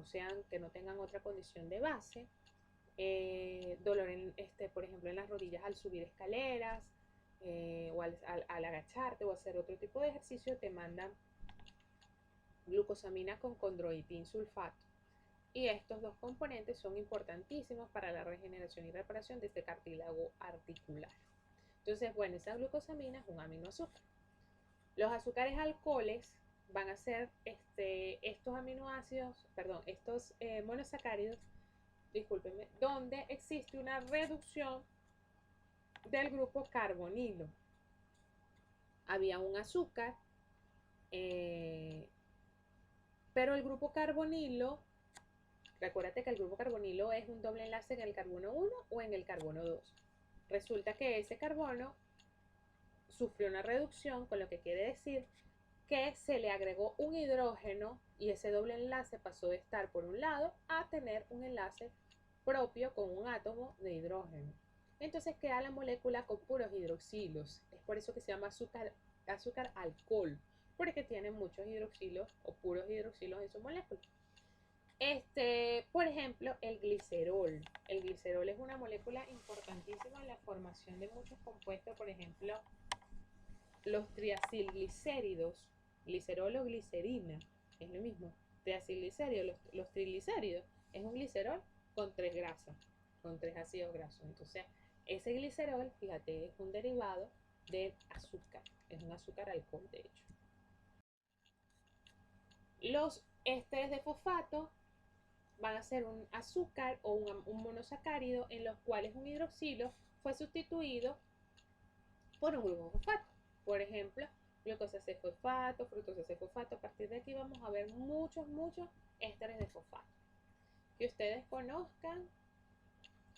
no tengan otra condición de base, dolor por ejemplo en las rodillas al subir escaleras o al agacharte o hacer otro tipo de ejercicio, te mandan glucosamina con condroitin sulfato. Y estos dos componentes son importantísimos para la regeneración y reparación de este cartílago articular. Entonces, bueno, esa glucosamina es un aminoazúcar. Los azúcares alcoholes van a ser estos aminoácidos, perdón, estos monosacáridos, discúlpenme, donde existe una reducción del grupo carbonilo. Había un azúcar, pero el grupo carbonilo, recuérdate que el grupo carbonilo es un doble enlace en el carbono 1 o en el carbono 2. Resulta que ese carbono sufrió una reducción, con lo que quiere decir que se le agregó un hidrógeno y ese doble enlace pasó de estar por un lado a tener un enlace propio con un átomo de hidrógeno. Entonces queda la molécula con puros hidroxilos. Es por eso que se llama azúcar alcohol, porque tiene muchos hidroxilos o puros hidroxilos en su molécula. Por ejemplo, el glicerol. El glicerol es una molécula importantísima en la formación de muchos compuestos, por ejemplo, los triacilglicéridos, glicerol o glicerina, es lo mismo. Triacilglicéridos, los triglicéridos, es un glicerol con 3 grasas, con 3 ácidos grasos. Entonces, ese glicerol, fíjate, es un derivado del azúcar, es un azúcar alcohol, de hecho. Los ésteres de fosfato van a ser un azúcar o un monosacárido en los cuales un hidroxilo fue sustituido por un grupo fosfato. Por ejemplo, glucosa 6-fosfato, fructosa 6-fosfato. A partir de aquí vamos a ver muchos ésteres de fosfato. Que ustedes conozcan,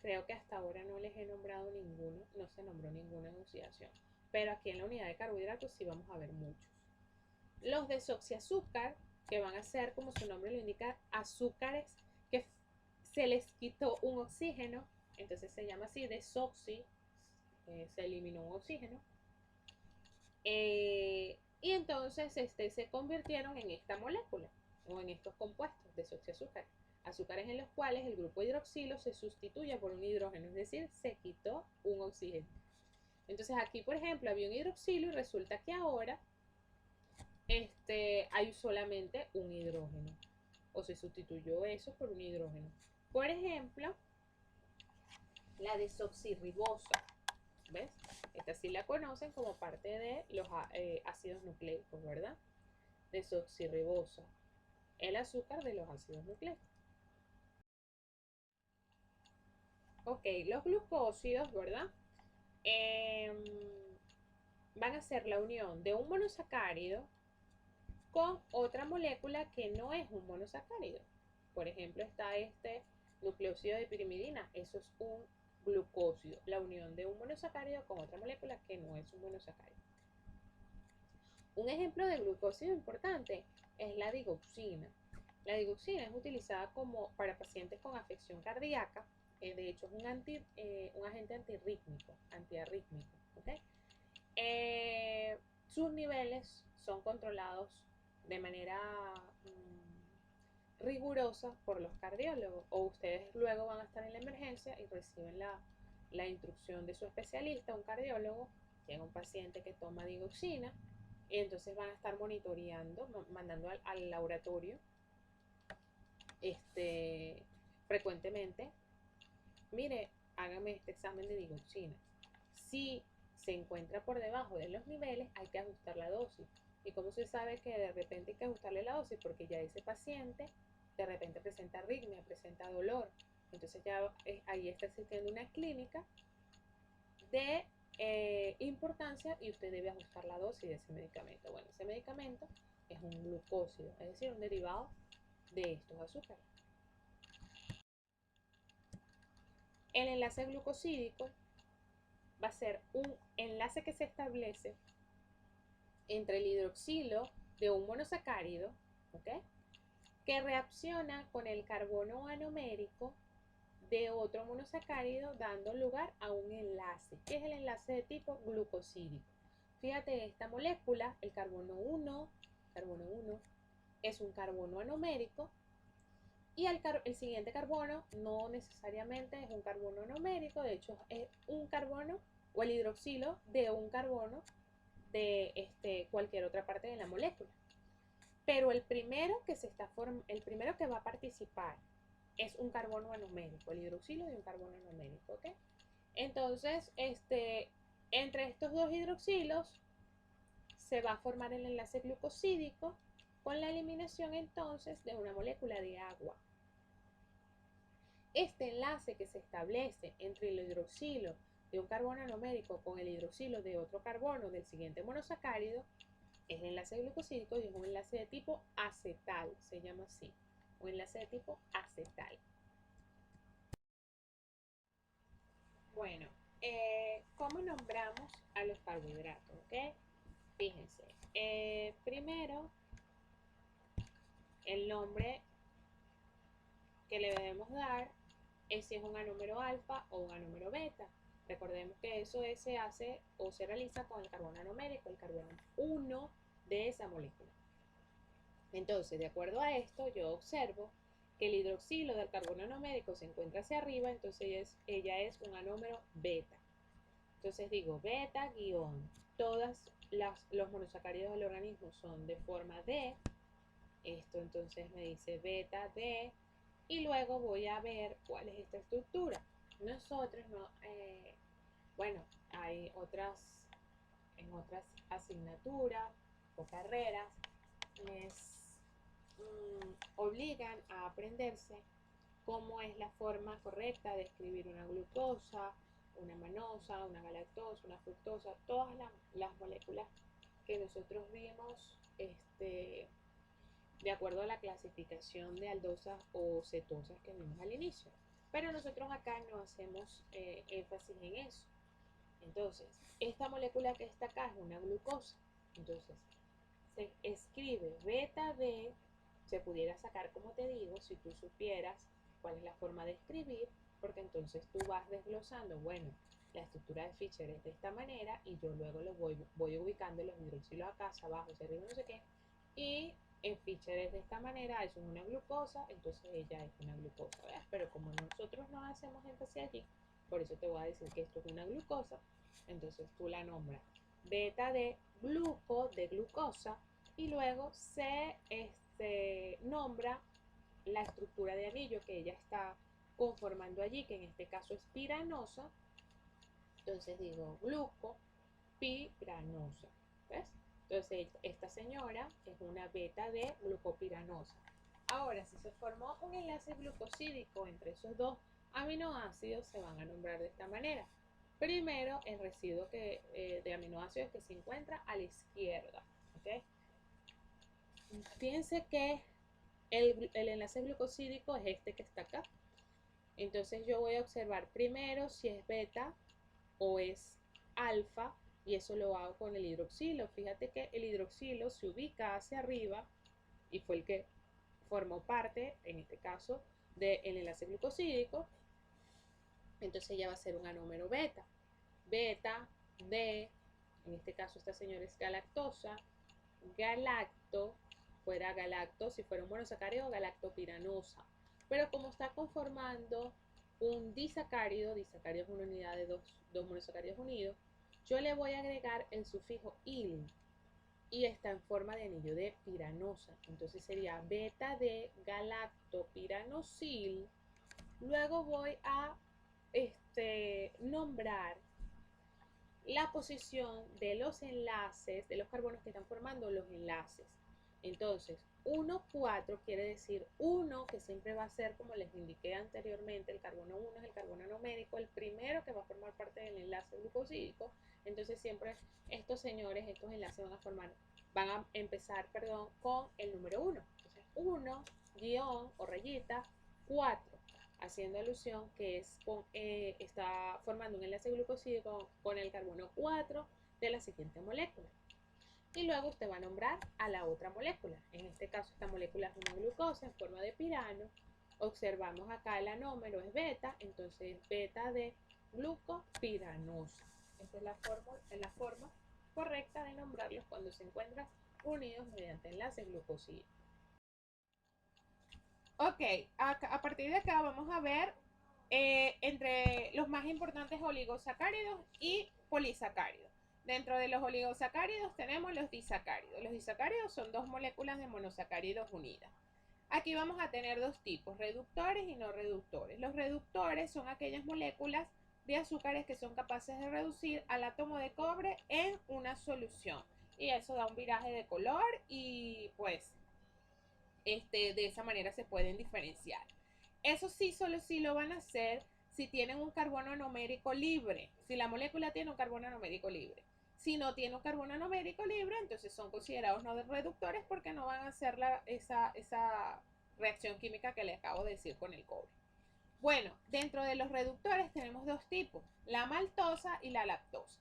creo que hasta ahora no les he nombrado ninguno, no se nombró ninguna en oxidación. Pero aquí en la unidad de carbohidratos sí vamos a ver muchos. Los desoxiazúcar, que van a ser, como su nombre lo indica, azúcares que se les quitó un oxígeno, entonces se llama así, desoxi, se eliminó un oxígeno. Y entonces se convirtieron en esta molécula o en estos compuestos desoxiazúcares, azúcares en los cuales el grupo hidroxilo se sustituye por un hidrógeno, es decir, se quitó un oxígeno. Entonces aquí, por ejemplo, había un hidroxilo y resulta que ahora hay solamente un hidrógeno, o se sustituyó eso por un hidrógeno. Por ejemplo, la desoxirribosa, ¿ves? Esta sí la conocen como parte de los ácidos nucleicos, ¿verdad? Desoxirribosa, el azúcar de los ácidos nucleicos. Ok, los glucósidos, ¿verdad? Van a ser la unión de un monosacárido con otra molécula que no es un monosacárido. Por ejemplo, está este nucleósido de pirimidina, eso es un glucósido, la unión de un monosacárido con otra molécula que no es un monosacárido. Un ejemplo de glucósido importante es la digoxina. La digoxina es utilizada para pacientes con afección cardíaca, de hecho es un agente antiarrítmico. ¿Okay? Sus niveles son controlados de manera rigurosa por los cardiólogos, o ustedes luego van a estar en la emergencia y reciben la instrucción de su especialista, un cardiólogo, llega un paciente que toma digoxina y entonces van a estar monitoreando, mandando al laboratorio frecuentemente, mire, hágame este examen de digoxina. Si se encuentra por debajo de los niveles, hay que ajustar la dosis. ¿Y cómo se sabe que de repente hay que ajustarle la dosis? Porque ya ese paciente de repente presenta arritmia, presenta dolor. Entonces ya ahí está existiendo una clínica de importancia y usted debe ajustar la dosis de ese medicamento. Bueno, ese medicamento es un glucósido, es decir, un derivado de estos azúcares. El enlace glucosídico va a ser un enlace que se establece entre el hidroxilo de un monosacárido, ¿okay? Que reacciona con el carbono anomérico de otro monosacárido, dando lugar a un enlace, que es el enlace de tipo glucosídico. Fíjate, esta molécula, el carbono 1, es un carbono anomérico, y el siguiente carbono no necesariamente es un carbono anomérico, de hecho es un carbono o el hidroxilo de un carbono de cualquier otra parte de la molécula. Pero el primero que va a participar es un carbono anomérico, el hidroxilo de un carbono anomérico, ¿ok? Entonces, entre estos dos hidroxilos se va a formar el enlace glucosídico con la eliminación entonces de una molécula de agua. Este enlace que se establece entre el hidroxilo de un carbono anomérico con el hidroxilo de otro carbono del siguiente monosacárido es el enlace glucosídico y es un enlace de tipo acetal, se llama así, un enlace de tipo acetal. Bueno, ¿cómo nombramos a los carbohidratos? ¿Okay? Fíjense, primero el nombre que le debemos dar es si es un anúmero alfa o un anúmero beta. Recordemos que eso se hace o se realiza con el carbono anomérico, el carbono 1 de esa molécula. Entonces, de acuerdo a esto, yo observo que el hidroxilo del carbono anomérico se encuentra hacia arriba, entonces ella es un anúmero beta. Entonces digo beta guión, todos los monosacáridos del organismo son de forma D, esto entonces me dice beta D, y luego voy a ver cuál es esta estructura. Nosotros no, bueno, hay en otras asignaturas o carreras obligan a aprenderse cómo es la forma correcta de escribir una glucosa, una manosa, una galactosa, una fructosa, todas las moléculas que nosotros vimos de acuerdo a la clasificación de aldosas o cetosas que vimos al inicio. Pero nosotros acá no hacemos énfasis en eso. Entonces, esta molécula que está acá es una glucosa. Entonces, se escribe beta D, se pudiera sacar, como te digo, si tú supieras cuál es la forma de escribir, porque entonces tú vas desglosando, bueno, la estructura de Fischer es de esta manera y yo luego lo voy ubicando los hidroxilos acá, abajo, hacia arriba, no sé qué, y en Fischer es de esta manera, eso es una glucosa, entonces ella es una glucosa, ¿verdad? Pero como nosotros no hacemos énfasis allí, por eso te voy a decir que esto es una glucosa, entonces tú la nombras beta de gluco, de glucosa, y luego se nombra la estructura de anillo que ella está conformando allí, que en este caso es piranosa. Entonces digo glucopiranosa, ¿ves? Entonces esta señora es una beta de glucopiranosa. Ahora, si se formó un enlace glucosídico entre esos dos aminoácidos, se van a nombrar de esta manera. Primero, el residuo de aminoácidos que se encuentra a la izquierda, ¿ok? Fíjense que el enlace glucosídico es este que está acá. Entonces yo voy a observar primero si es beta o es alfa, y eso lo hago con el hidroxilo. Fíjate que el hidroxilo se ubica hacia arriba y fue el que formó parte, en este caso, del enlace glucosídico. Entonces ya va a ser un anómero beta. Beta de, en este caso esta señora es galactosa, galacto, fuera galacto, si fuera un monosacárido, galactopiranosa. Pero como está conformando un disacárido, disacárido es una unidad de dos monosacáridos unidos, yo le voy a agregar el sufijo il y está en forma de anillo de piranosa. Entonces sería beta de galactopiranosil. Luego voy a nombrar la posición de los enlaces, de los carbonos que están formando los enlaces. Entonces, 1, 4 quiere decir 1, que siempre va a ser, como les indiqué anteriormente, el carbono 1 es el carbono anomérico, el primero que va a formar parte del enlace glucosídico. Entonces, siempre estos señores, estos enlaces van a empezar, con el número 1. Entonces, 1, guión o rayita, 4. Haciendo alusión que está formando un enlace glucosídico con el carbono 4 de la siguiente molécula. Y luego usted va a nombrar a la otra molécula. En este caso, esta molécula es una glucosa en forma de pirano. Observamos acá el anómero es beta, entonces beta de glucopiranosa. Esta es la forma correcta de nombrarlos cuando se encuentran unidos mediante enlaces glucosídicos. Ok, a partir de acá vamos a ver entre los más importantes oligosacáridos y polisacáridos. Dentro de los oligosacáridos tenemos los disacáridos. Los disacáridos son dos moléculas de monosacáridos unidas. Aquí vamos a tener dos tipos, reductores y no reductores. Los reductores son aquellas moléculas de azúcares que son capaces de reducir al átomo de cobre en una solución. Y eso da un viraje de color y pues de esa manera se pueden diferenciar. Eso sí, solo sí lo van a hacer si tienen un carbono anomérico libre, si la molécula tiene un carbono anomérico libre. Si no tiene un carbono anomérico libre, entonces son considerados no reductores porque no van a hacer esa reacción química que les acabo de decir con el cobre. Bueno, dentro de los reductores tenemos dos tipos, la maltosa y la lactosa.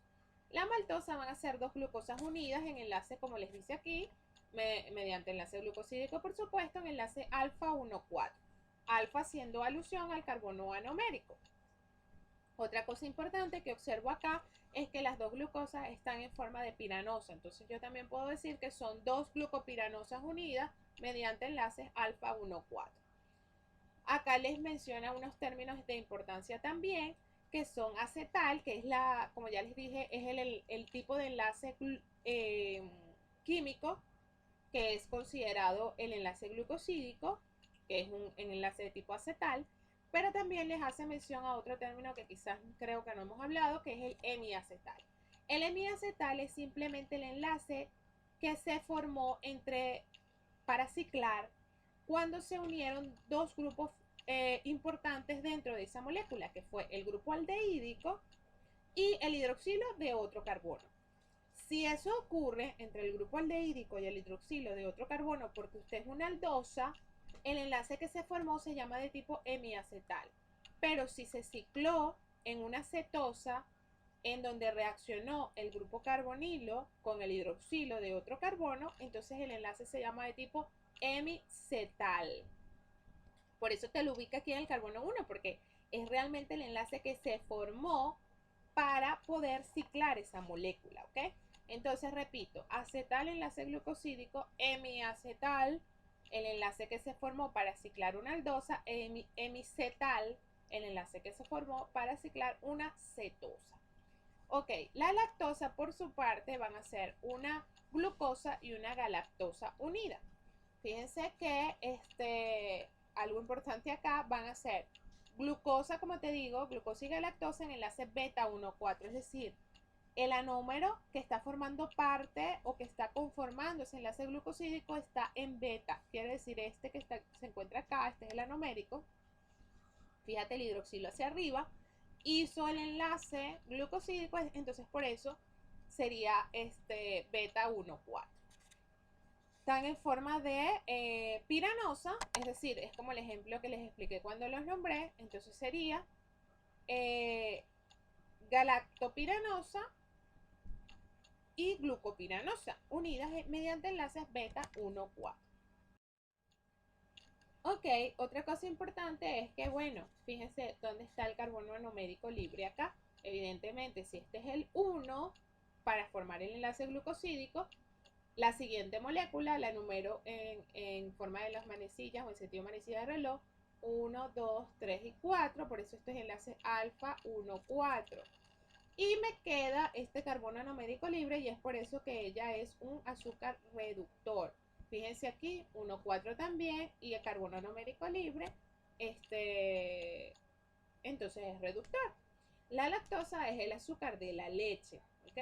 La maltosa van a ser dos glucosas unidas en enlace, como les dice aquí, mediante enlace glucosídico, por supuesto, en enlace alfa 1,4. Alfa haciendo alusión al carbono anomérico. Otra cosa importante que observo acá es que las dos glucosas están en forma de piranosa. Entonces yo también puedo decir que son dos glucopiranosas unidas mediante enlaces alfa 1,4. Acá les menciona unos términos de importancia también, que son acetal, que es como ya les dije, es el tipo de enlace químico que es considerado el enlace glucosídico, que es un enlace de tipo acetal, pero también les hace mención a otro término que quizás creo que no hemos hablado, que es el hemiacetal. El hemiacetal es simplemente el enlace que se formó para ciclar cuando se unieron dos grupos importantes dentro de esa molécula, que fue el grupo aldehídico y el hidroxilo de otro carbono. Si eso ocurre entre el grupo aldehídico y el hidroxilo de otro carbono porque usted es una aldosa, el enlace que se formó se llama de tipo hemiacetal. Pero si se cicló en una cetosa en donde reaccionó el grupo carbonilo con el hidroxilo de otro carbono, entonces el enlace se llama de tipo hemicetal. Por eso te lo ubica aquí en el carbono 1, porque es realmente el enlace que se formó para poder ciclar esa molécula, ¿ok? Entonces, repito, acetal, enlace glucosídico, hemiacetal, el enlace que se formó para ciclar una aldosa, hemicetal, el enlace que se formó para ciclar una cetosa. Ok, la lactosa por su parte van a ser una glucosa y una galactosa unida. Fíjense que algo importante acá van a ser glucosa, como te digo, glucosa y galactosa en enlace beta 1,4, es decir, el anómero que está formando parte o que está conformando ese enlace glucosídico está en beta, quiere decir que se encuentra acá, este es el anomérico, fíjate el hidroxilo hacia arriba, hizo el enlace glucosídico, entonces por eso sería beta 1,4. Están en forma de piranosa, es decir, es como el ejemplo que les expliqué cuando los nombré, entonces sería galactopiranosa y glucopiranosa, unidas mediante enlaces beta 1,4. Ok, otra cosa importante es que, bueno, fíjense dónde está el carbono anomérico libre acá. Evidentemente, si este es el 1, para formar el enlace glucosídico, la siguiente molécula la numero en forma de las manecillas o en sentido manecilla de reloj, 1, 2, 3 y 4, por eso este es enlace alfa 1, 4. Y me queda este carbono anomérico libre y es por eso que ella es un azúcar reductor. Fíjense aquí, 1,4 también y el carbono anomérico libre, entonces es reductor. La lactosa es el azúcar de la leche, ¿ok?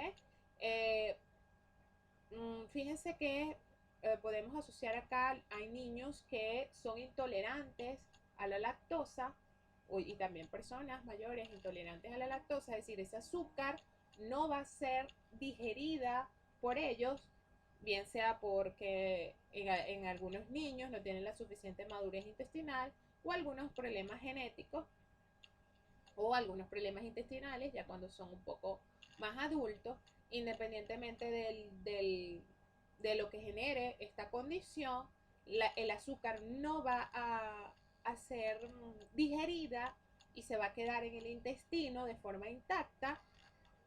Fíjense que podemos asociar acá, hay niños que son intolerantes a la lactosa y también personas mayores intolerantes a la lactosa, es decir, ese azúcar no va a ser digerida por ellos, bien sea porque en algunos niños no tienen la suficiente madurez intestinal o algunos problemas genéticos o algunos problemas intestinales ya cuando son un poco más adultos, independientemente de lo que genere esta condición, el azúcar no va a ser digerida y se va a quedar en el intestino de forma intacta,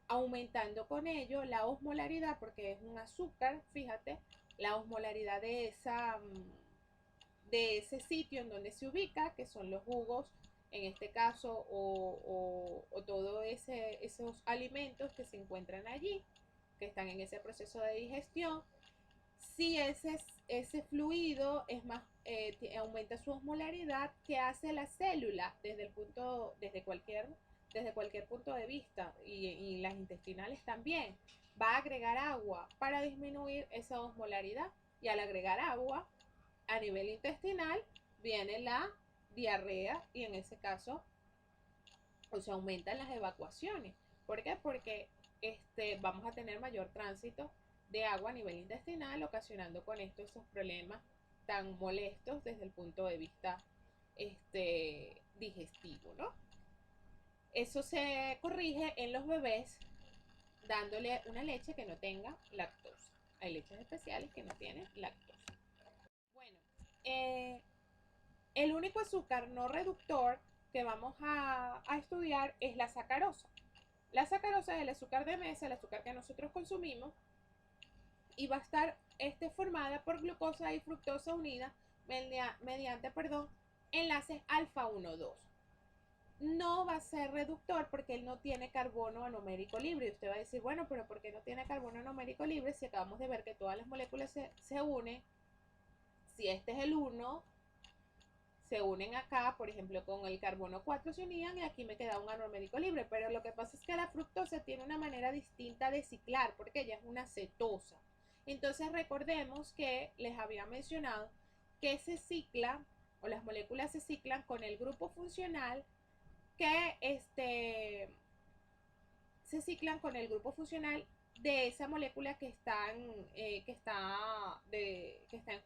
aumentando con ello la osmolaridad, porque es un azúcar, fíjate, la osmolaridad de ese sitio en donde se ubica, que son los jugos, en este caso, o todos esos alimentos que se encuentran allí, que están en ese proceso de digestión. Si ese fluido es más, aumenta su osmolaridad, ¿qué hace la célula desde cualquier punto de vista? Y las intestinales también. Va a agregar agua para disminuir esa osmolaridad. Y al agregar agua a nivel intestinal, viene la diarrea y en ese caso, pues aumentan las evacuaciones. ¿Por qué? Porque vamos a tener mayor tránsito de agua a nivel intestinal, ocasionando con esto esos problemas tan molestos desde el punto de vista digestivo, ¿no? Eso se corrige en los bebés dándole una leche que no tenga lactosa. Hay leches especiales que no tienen lactosa. Bueno, el único azúcar no reductor que vamos a estudiar es la sacarosa. La sacarosa es el azúcar de mesa, el azúcar que nosotros consumimos, y va a estar formada por glucosa y fructosa unida mediante enlaces alfa 1,2. No va a ser reductor porque él no tiene carbono anomérico libre. Y usted va a decir, bueno, pero ¿por qué no tiene carbono anomérico libre si acabamos de ver que todas las moléculas se unen? Si este es el 1, se unen acá, por ejemplo, con el carbono 4 se unían y aquí me queda un anomérico libre. Pero lo que pasa es que la fructosa tiene una manera distinta de ciclar porque ella es una cetosa. Entonces recordemos que les había mencionado que se cicla o las moléculas se ciclan con el grupo funcional que se ciclan con el grupo funcional de esa molécula que está en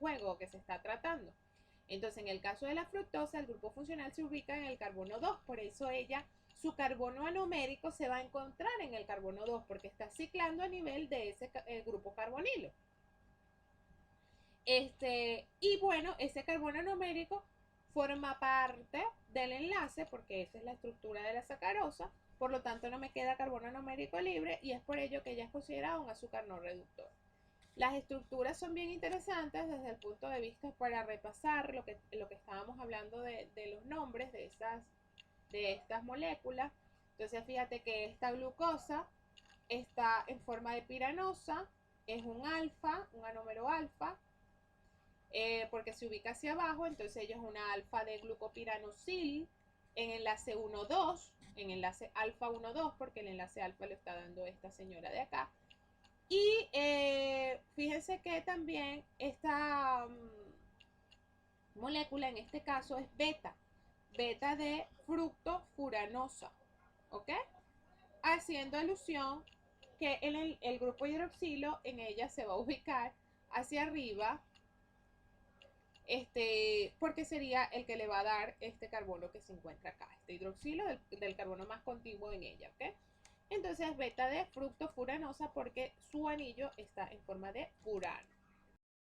juego, que se está tratando. Entonces, en el caso de la fructosa, el grupo funcional se ubica en el carbono 2, por eso su carbono anomérico se va a encontrar en el carbono 2, porque está ciclando a nivel de ese grupo carbonilo. Y bueno, ese carbono anomérico forma parte del enlace, porque esa es la estructura de la sacarosa, por lo tanto no me queda carbono anomérico libre y es por ello que ella es considerada un azúcar no reductor. Las estructuras son bien interesantes desde el punto de vista para repasar lo que estábamos hablando de los nombres de estas moléculas. Entonces fíjate que esta glucosa está en forma de piranosa, es un alfa, un anómero alfa, porque se ubica hacia abajo, entonces ella es una alfa de glucopiranosil en enlace 1,2, en enlace alfa 1,2, porque el enlace alfa lo está dando esta señora de acá. Y fíjense que también esta molécula en este caso es beta de fructofuranosa, ¿ok? Haciendo alusión que el grupo hidroxilo en ella se va a ubicar hacia arriba, porque sería el que le va a dar este carbono que se encuentra acá, este hidroxilo del carbono más contiguo en ella, ¿ok? Entonces beta de fructofuranosa porque su anillo está en forma de furano.